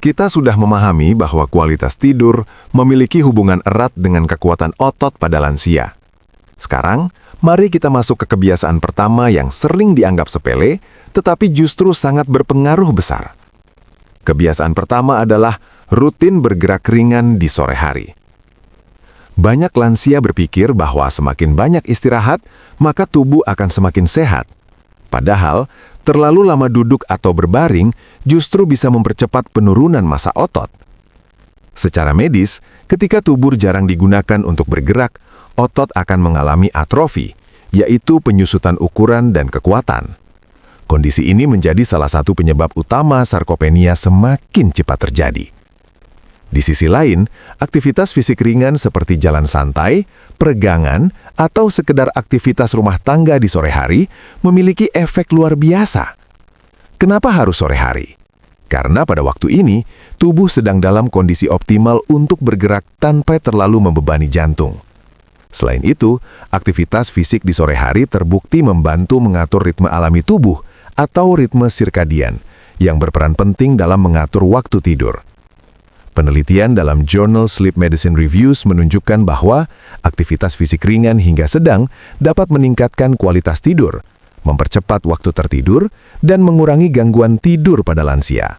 Kita sudah memahami bahwa kualitas tidur memiliki hubungan erat dengan kekuatan otot pada lansia. Sekarang, mari kita masuk ke kebiasaan pertama yang sering dianggap sepele, tetapi justru sangat berpengaruh besar. Kebiasaan pertama adalah rutin bergerak ringan di sore hari. Banyak lansia berpikir bahwa semakin banyak istirahat, maka tubuh akan semakin sehat. Padahal, terlalu lama duduk atau berbaring justru bisa mempercepat penurunan massa otot. Secara medis, ketika tubuh jarang digunakan untuk bergerak, otot akan mengalami atrofi, yaitu penyusutan ukuran dan kekuatan. Kondisi ini menjadi salah satu penyebab utama sarkopenia semakin cepat terjadi. Di sisi lain, aktivitas fisik ringan seperti jalan santai, peregangan, atau sekedar aktivitas rumah tangga di sore hari memiliki efek luar biasa. Kenapa harus sore hari? Karena pada waktu ini, tubuh sedang dalam kondisi optimal untuk bergerak tanpa terlalu membebani jantung. Selain itu, aktivitas fisik di sore hari terbukti membantu mengatur ritme alami tubuh atau ritme sirkadian, yang berperan penting dalam mengatur waktu tidur. Penelitian dalam Journal Sleep Medicine Reviews menunjukkan bahwa aktivitas fisik ringan hingga sedang dapat meningkatkan kualitas tidur, mempercepat waktu tertidur, dan mengurangi gangguan tidur pada lansia.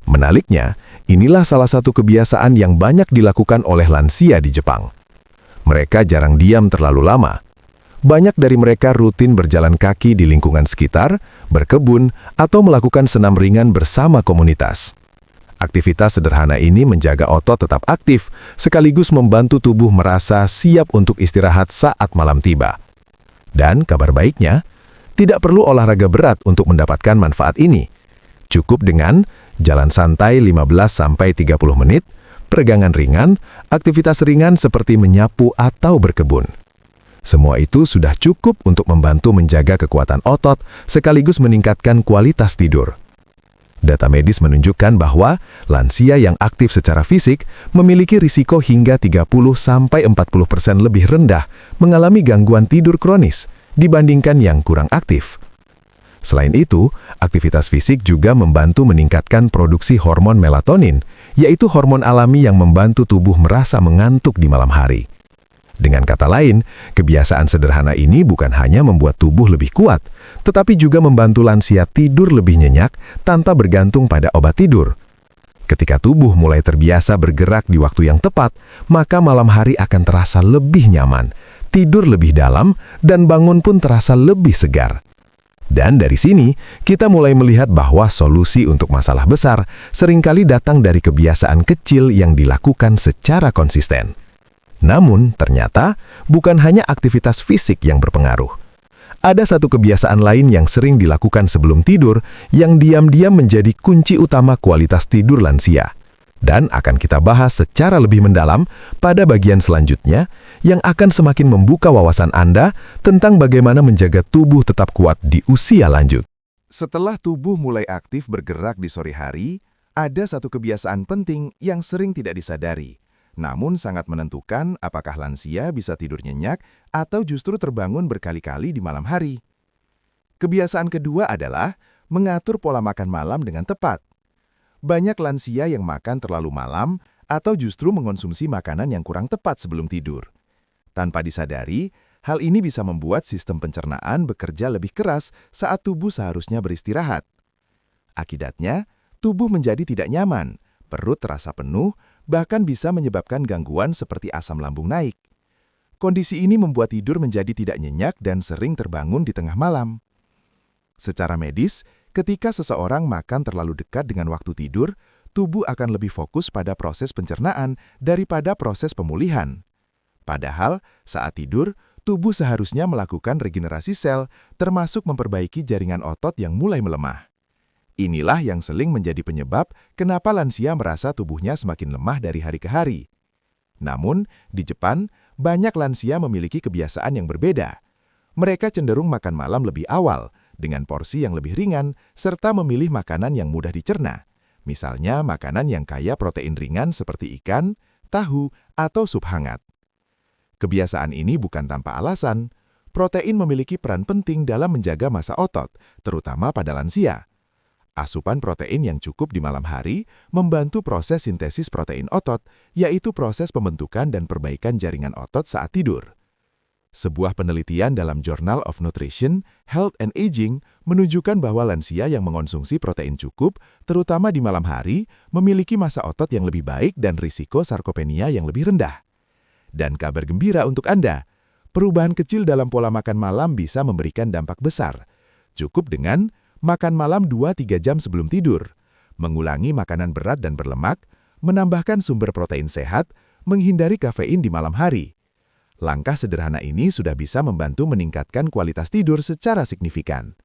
Menaliknya, inilah salah satu kebiasaan yang banyak dilakukan oleh lansia di Jepang. Mereka jarang diam terlalu lama. Banyak dari mereka rutin berjalan kaki di lingkungan sekitar, berkebun, atau melakukan senam ringan bersama komunitas. Aktivitas sederhana ini menjaga otot tetap aktif, sekaligus membantu tubuh merasa siap untuk istirahat saat malam tiba. Dan kabar baiknya, tidak perlu olahraga berat untuk mendapatkan manfaat ini. Cukup dengan jalan santai 15-30 menit, peregangan ringan, aktivitas ringan seperti menyapu atau berkebun. Semua itu sudah cukup untuk membantu menjaga kekuatan otot, sekaligus meningkatkan kualitas tidur. Data medis menunjukkan bahwa lansia yang aktif secara fisik memiliki risiko hingga 30-40% lebih rendah mengalami gangguan tidur kronis dibandingkan yang kurang aktif. Selain itu, aktivitas fisik juga membantu meningkatkan produksi hormon melatonin, yaitu hormon alami yang membantu tubuh merasa mengantuk di malam hari. Dengan kata lain, kebiasaan sederhana ini bukan hanya membuat tubuh lebih kuat, tetapi juga membantu lansia tidur lebih nyenyak tanpa bergantung pada obat tidur. Ketika tubuh mulai terbiasa bergerak di waktu yang tepat, maka malam hari akan terasa lebih nyaman, tidur lebih dalam, dan bangun pun terasa lebih segar. Dan dari sini, kita mulai melihat bahwa solusi untuk masalah besar seringkali datang dari kebiasaan kecil yang dilakukan secara konsisten. Namun, ternyata bukan hanya aktivitas fisik yang berpengaruh. Ada satu kebiasaan lain yang sering dilakukan sebelum tidur yang diam-diam menjadi kunci utama kualitas tidur lansia. Dan akan kita bahas secara lebih mendalam pada bagian selanjutnya yang akan semakin membuka wawasan Anda tentang bagaimana menjaga tubuh tetap kuat di usia lanjut. Setelah tubuh mulai aktif bergerak di sore hari, ada satu kebiasaan penting yang sering tidak disadari. Namun sangat menentukan apakah lansia bisa tidur nyenyak atau justru terbangun berkali-kali di malam hari. Kebiasaan kedua adalah mengatur pola makan malam dengan tepat. Banyak lansia yang makan terlalu malam atau justru mengonsumsi makanan yang kurang tepat sebelum tidur. Tanpa disadari, hal ini bisa membuat sistem pencernaan bekerja lebih keras saat tubuh seharusnya beristirahat. Akibatnya, tubuh menjadi tidak nyaman, perut terasa penuh, bahkan bisa menyebabkan gangguan seperti asam lambung naik. Kondisi ini membuat tidur menjadi tidak nyenyak dan sering terbangun di tengah malam. Secara medis, ketika seseorang makan terlalu dekat dengan waktu tidur, tubuh akan lebih fokus pada proses pencernaan daripada proses pemulihan. Padahal, saat tidur, tubuh seharusnya melakukan regenerasi sel, termasuk memperbaiki jaringan otot yang mulai melemah. Inilah yang sering menjadi penyebab kenapa lansia merasa tubuhnya semakin lemah dari hari ke hari. Namun, di Jepang, banyak lansia memiliki kebiasaan yang berbeda. Mereka cenderung makan malam lebih awal, dengan porsi yang lebih ringan, serta memilih makanan yang mudah dicerna. Misalnya, makanan yang kaya protein ringan seperti ikan, tahu, atau sup hangat. Kebiasaan ini bukan tanpa alasan. Protein memiliki peran penting dalam menjaga massa otot, terutama pada lansia. Asupan protein yang cukup di malam hari membantu proses sintesis protein otot, yaitu proses pembentukan dan perbaikan jaringan otot saat tidur. Sebuah penelitian dalam Journal of Nutrition, Health and Aging menunjukkan bahwa lansia yang mengonsumsi protein cukup, terutama di malam hari, memiliki massa otot yang lebih baik dan risiko sarkopenia yang lebih rendah. Dan kabar gembira untuk Anda, perubahan kecil dalam pola makan malam bisa memberikan dampak besar. Cukup dengan makan malam 2-3 jam sebelum tidur, mengulangi makanan berat dan berlemak, menambahkan sumber protein sehat, menghindari kafein di malam hari. Langkah sederhana ini sudah bisa membantu meningkatkan kualitas tidur secara signifikan.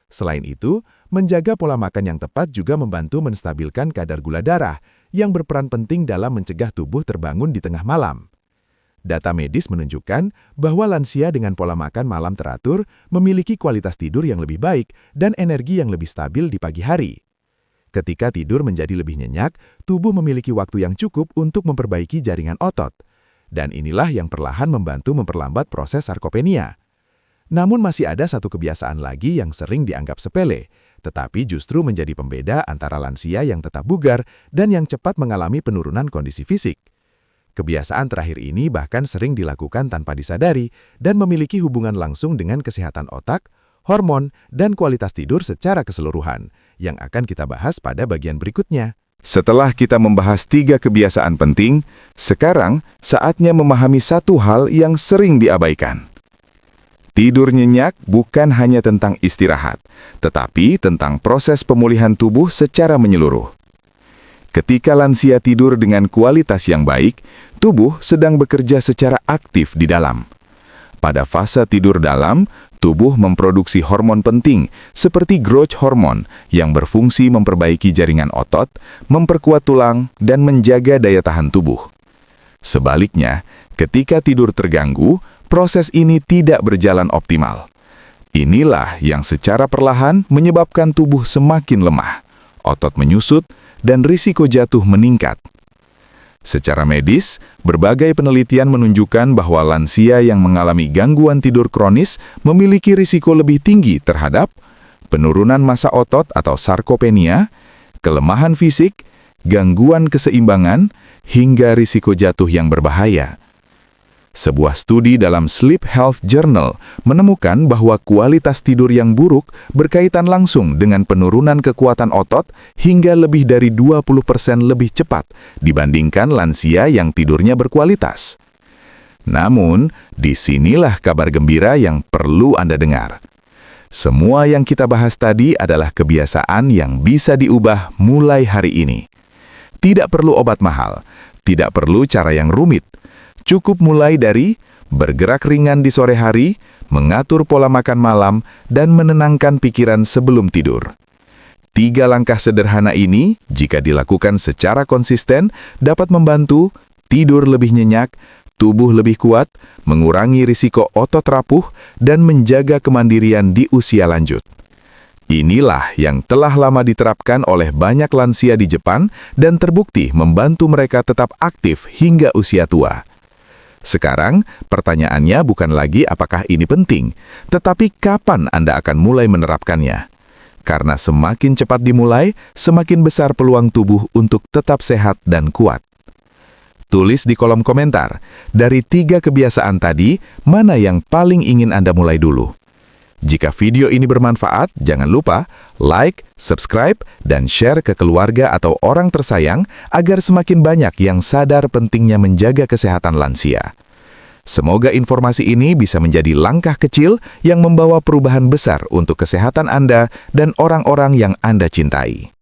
Selain itu, menjaga pola makan yang tepat juga membantu menstabilkan kadar gula darah yang berperan penting dalam mencegah tubuh terbangun di tengah malam. Data medis menunjukkan bahwa lansia dengan pola makan malam teratur memiliki kualitas tidur yang lebih baik dan energi yang lebih stabil di pagi hari. Ketika tidur menjadi lebih nyenyak, tubuh memiliki waktu yang cukup untuk memperbaiki jaringan otot. Dan inilah yang perlahan membantu memperlambat proses sarkopenia. Namun masih ada satu kebiasaan lagi yang sering dianggap sepele, tetapi justru menjadi pembeda antara lansia yang tetap bugar dan yang cepat mengalami penurunan kondisi fisik. Kebiasaan terakhir ini bahkan sering dilakukan tanpa disadari dan memiliki hubungan langsung dengan kesehatan otak, hormon, dan kualitas tidur secara keseluruhan, yang akan kita bahas pada bagian berikutnya. Setelah kita membahas 3 kebiasaan penting, sekarang saatnya memahami satu hal yang sering diabaikan. Tidur nyenyak bukan hanya tentang istirahat, tetapi tentang proses pemulihan tubuh secara menyeluruh. Ketika lansia tidur dengan kualitas yang baik, tubuh sedang bekerja secara aktif di dalam. Pada fase tidur dalam, tubuh memproduksi hormon penting seperti growth hormone yang berfungsi memperbaiki jaringan otot, memperkuat tulang, dan menjaga daya tahan tubuh. Sebaliknya, ketika tidur terganggu, proses ini tidak berjalan optimal. Inilah yang secara perlahan menyebabkan tubuh semakin lemah, otot menyusut, dan risiko jatuh meningkat. Secara medis, berbagai penelitian menunjukkan bahwa lansia yang mengalami gangguan tidur kronis memiliki risiko lebih tinggi terhadap penurunan massa otot atau sarkopenia, kelemahan fisik, gangguan keseimbangan, hingga risiko jatuh yang berbahaya. Sebuah studi dalam Sleep Health Journal menemukan bahwa kualitas tidur yang buruk berkaitan langsung dengan penurunan kekuatan otot hingga lebih dari 20% lebih cepat dibandingkan lansia yang tidurnya berkualitas. Namun, disinilah kabar gembira yang perlu Anda dengar. Semua yang kita bahas tadi adalah kebiasaan yang bisa diubah mulai hari ini. Tidak perlu obat mahal, tidak perlu cara yang rumit. Cukup mulai dari bergerak ringan di sore hari, mengatur pola makan malam, dan menenangkan pikiran sebelum tidur. 3 langkah sederhana ini, jika dilakukan secara konsisten, dapat membantu tidur lebih nyenyak, tubuh lebih kuat, mengurangi risiko otot rapuh, dan menjaga kemandirian di usia lanjut. Inilah yang telah lama diterapkan oleh banyak lansia di Jepang dan terbukti membantu mereka tetap aktif hingga usia tua. Sekarang, pertanyaannya bukan lagi apakah ini penting, tetapi kapan Anda akan mulai menerapkannya. Karena semakin cepat dimulai, semakin besar peluang tubuh untuk tetap sehat dan kuat. Tulis di kolom komentar, dari 3 kebiasaan tadi, mana yang paling ingin Anda mulai dulu? Jika video ini bermanfaat, jangan lupa like, subscribe, dan share ke keluarga atau orang tersayang agar semakin banyak yang sadar pentingnya menjaga kesehatan lansia. Semoga informasi ini bisa menjadi langkah kecil yang membawa perubahan besar untuk kesehatan Anda dan orang-orang yang Anda cintai.